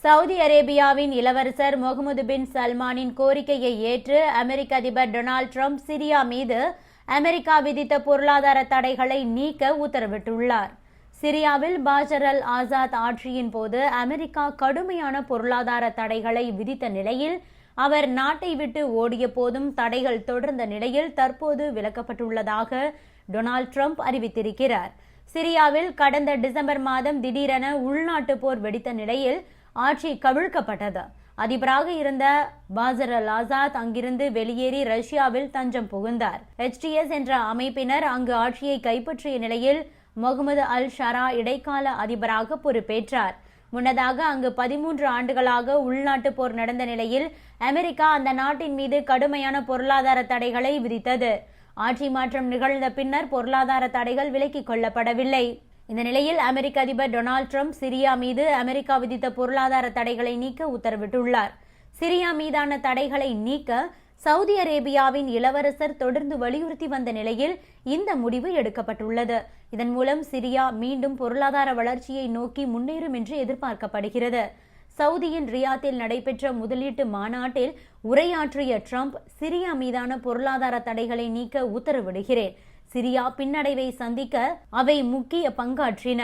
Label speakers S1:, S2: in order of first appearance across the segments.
S1: Saudi அரேபியாவின் இளவரசர் முகமது பின் சல்மானின் கோரிக்கையை ஏற்று அமெரிக்க அதிபர் டொனால்ட் ட்ரம்ப் சிரியா மீது அமெரிக்கா விதித்த பொருளாதார தடைகளை நீக்க உத்தரவிட்டுள்ளார். சிரியாவில் பாஷர் அல் ஆசாத் ஆட்சியின் போது அமெரிக்கா கடுமையான பொருளாதார தடைகளை விதித்த நிலையில் அவர் நாட்டை விட்டு ஓடிய போதும் தடைகள் தொடர்ந்த நிலையில் தற்போது விலக்கப்பட்டுள்ளதாக டொனால்ட் ட்ரம்ப் அறிவித்திருக்கிறார். சிரியாவில் கடந்த டிசம்பர் மாதம் திடீரென உள்நாட்டு போர் வெடித்த நிலையில் ஆட்சி கவிழ்க்கப்பட்டது. அதிபராக இருந்த பாஷர் அல் ஆசாத் அங்கிருந்து வெளியேறி ரஷ்யாவில் தஞ்சம் புகுந்தார். HTS என்ற அமைப்பினர் அங்கு ஆட்சியை கைப்பற்றிய நிலையில் முகமது அல் ஷரா இடைக்கால அதிபராக பொறுப்பேற்றார். முன்னதாக அங்கு 13 ஆண்டுகளாக உள்நாட்டு போர் நடந்த நிலையில் அமெரிக்கா அந்த நாட்டின் மீது கடுமையான பொருளாதார தடைகளை விதித்தது. ஆட்சி மாற்றம் நிகழ்ந்த பின்னர் பொருளாதார தடைகள் விலக்கிக் கொள்ளப்படவில்லை. இந்த நிலையில் அமெரிக்க அதிபர் டொனால்ட் ட்ரம்ப் சிரியா மீது அமெரிக்கா விதித்த பொருளாதார தடைகளை நீக்க உத்தரவிட்டுள்ளார். சிரியா மீதான தடைகளை நீக்க சவுதி அரேபியாவின் இளவரசர் தொடர்ந்து வலியுறுத்தி வந்த நிலையில் இந்த முடிவு எடுக்கப்பட்டுள்ளது. இதன் மூலம் சிரியா மீண்டும் பொருளாதார வளர்ச்சியை நோக்கி முன்னேறும் என்று எதிர்பார்க்கப்படுகிறது. சவுதியின் ரியாத்தில் நடைபெற்ற முதலீட்டு மாநாட்டில் உரையாற்றிய ட்ரம்ப் சிரியா மீதான பொருளாதார தடைகளை நீக்க உத்தரவிடுகிறேன். சிரியா பின்னடைவை சந்திக்க அவை முக்கிய பங்காற்றின.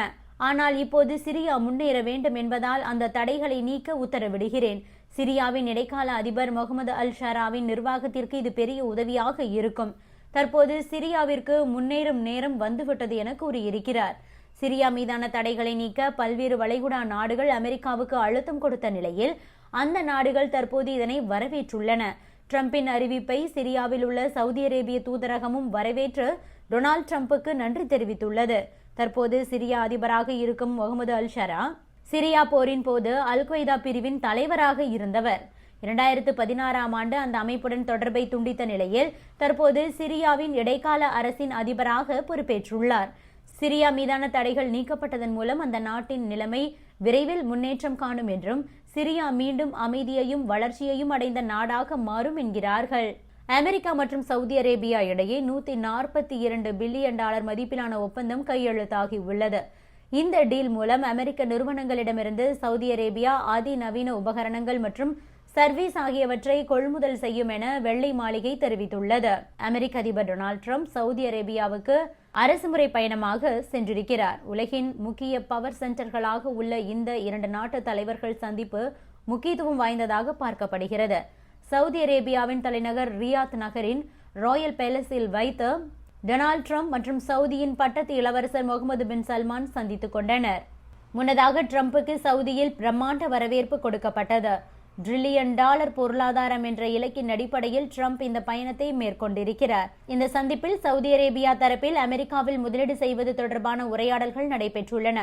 S1: ஆனால் இப்போது சிரியா முன்னேற வேண்டும் என்பதால் அந்த தடைகளை நீக்க உத்தரவிடுகிறேன். சிரியாவின் இடைக்கால அதிபர் முகமது அல் ஷராவின் நிர்வாகத்திற்கு இது பெரிய உதவியாக இருக்கும். தற்போது சிரியாவிற்கு முன்னேறும் நேரம் வந்துவிட்டது என கூறியிருக்கிறார். சிரியா மீதான தடைகளை நீக்க பல்வேறு வளைகுடா நாடுகள் அமெரிக்காவுக்கு அழுத்தம் கொடுத்த நிலையில் அந்த நாடுகள் தற்போது இதனை வரவேற்றுள்ளன. ட்ரம்பின் அறிவிப்பை சிரியாவில் உள்ள சவுதி அரேபிய தூதரகமும் வரவேற்று டொனால்ட் ட்ரம்புக்கு நன்றி தெரிவித்துள்ளது. தற்போது சிரியா அதிபராக இருக்கும் முகமது அல் ஷரா சிரியா போரின் போது அல் கொய்தா பிரிவின் தலைவராக இருந்தவர். 2016ஆம் ஆண்டு அந்த அமைப்புடன் தொடர்பை துண்டித்த நிலையில் தற்போது சிரியாவின் இடைக்கால அரசின் அதிபராக பொறுப்பேற்றுள்ளார். சிரியா மீதான தடைகள் நீக்கப்பட்டதன் மூலம் அந்த நாட்டின் நிலைமை விரைவில் முன்னேற்றம் காணும் என்றும் சிரியா மீண்டும் அமைதியையும் வளர்ச்சியையும் அடைந்த நாடாக மாறும் என்கிறார்கள். அமெரிக்கா மற்றும் சவுதி அரேபியா இடையே $142 பில்லியன் மதிப்பிலான ஒப்பந்தம் கையெழுத்தாகி உள்ளது. இந்த டீல் மூலம் அமெரிக்க நிறுவனங்களிடமிருந்து சவுதி அரேபியா அதிநவீன உபகரணங்கள் மற்றும் சர்வீஸ் ஆகியவற்றை கொள்முதல் செய்யும் என வெள்ளை மாளிகை தெரிவித்துள்ளது. அமெரிக்க அதிபர் டொனால்ட் ட்ரம்ப் சவுதி அரேபியாவுக்கு அரசுமுறை பயணமாக சென்றிருக்கிறார். உலகின் முக்கிய பவர் சென்டர்களாக உள்ள இந்த 2 நாட்டு தலைவர்கள் சந்திப்பு முக்கியத்துவம் வாய்ந்ததாக பார்க்கப்படுகிறது. சவுதி அரேபியாவின் தலைநகர் ரியாத் நகரின் ராயல் பேலஸில் வைத்து டொனால்ட் ட்ரம்ப் மற்றும் சவுதியின் பட்டத்து இளவரசர் முகமது பின் சல்மான் சந்தித்துக் கொண்டனர். முன்னதாக ட்ரம்புக்கு சவுதியில் பிரம்மாண்ட வரவேற்பு கொடுக்கப்பட்டது. $1 டிரில்லியன் பொருளாதாரம் என்ற இலக்கின் அடிப்படையில் ட்ரம்ப் இந்த பயணத்தை மேற்கொண்டிருக்கிறார். இந்த சந்திப்பில் சவுதி அரேபியா தரப்பில் அமெரிக்காவில் முதலீடு செய்வது தொடர்பான உரையாடல்கள் நடைபெற்றுள்ளன.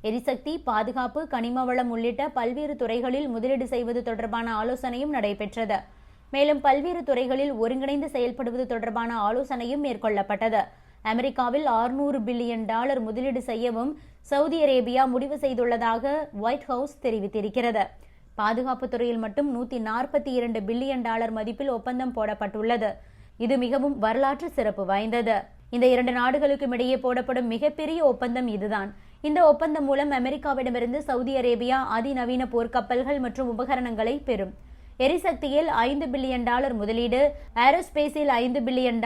S1: எரிசக்தி, பாதுகாப்பு, கனிம வளம் உள்ளிட்ட பல்வேறு துறைகளில் முதலீடு செய்வது தொடர்பான ஆலோசனையும் நடைபெற்றது. மேலும் பல்வேறு துறைகளில் ஒருங்கிணைந்து செயல்படுவது தொடர்பான ஆலோசனையும் மேற்கொள்ளப்பட்டது. அமெரிக்காவில் $600 பில்லியன் முதலீடு செய்யவும் சவுதி அரேபியா முடிவு செய்துள்ளதாக ஒயிட் ஹவுஸ் தெரிவித்திருக்கிறது. பாதுகாப்பு துறையில் மட்டும் $142 பில்லியன் மதிப்பில் ஒப்பந்தம் போடப்பட்டுள்ளது. இது மிகவும் வரலாற்று சிறப்பு வாய்ந்தது. இந்த 2 நாடுகளுக்கும் இடையே போடப்படும் மிகப்பெரிய ஒப்பந்தம் இதுதான். இந்த ஒப்பந்தம் மூலம் அமெரிக்காவிடமிருந்து சவுதி அரேபியா அதிநவீன போர்க்கப்பல்கள் மற்றும் உபகரணங்களை பெறும். எரிசக்தியில் $5 பில்லியன் முதலீடு, ஏரோஸ்பேஸில் $5 பில்லியன்,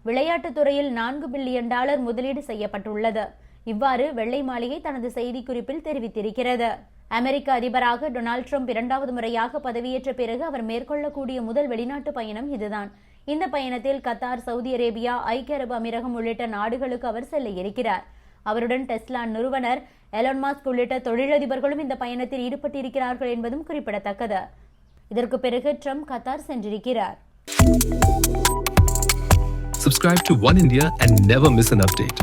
S1: விளையாட்டுத் துறையில் $4 பில்லியன் முதலீடு செய்யப்பட்டுள்ளது. இவ்வாறு வெள்ளை மாளிகை தனது செய்திக்குறிப்பில் தெரிவித்திருக்கிறது. அமெரிக்க அதிபராக டொனால்ட் ட்ரம்ப் 2வது முறையாக பதவியேற்ற பிறகு அவர் மேற்கொள்ளக்கூடிய முதல் வெளிநாட்டு பயணம் இதுதான். இந்த பயணத்தில் கத்தார், சவுதி அரேபியா, ஐக்கிய அரபு அமீரகம் உள்ளிட்ட நாடுகளுக்கு அவர் செல்ல இருக்கிறார். அவருடன் டெஸ்லா நிறுவனர் எலான் மஸ்க் உள்ளிட்ட தொழிலதிபர்களும் இந்த பயணத்தில் ஈடுபட்டிருக்கிறார்கள் என்பதும் குறிப்பிடத்தக்கது. இதற்கு பிறகு ட்ரம்ப் கத்தார் சென்றிருக்கிறார்.
S2: Subscribe to One India and never miss an update.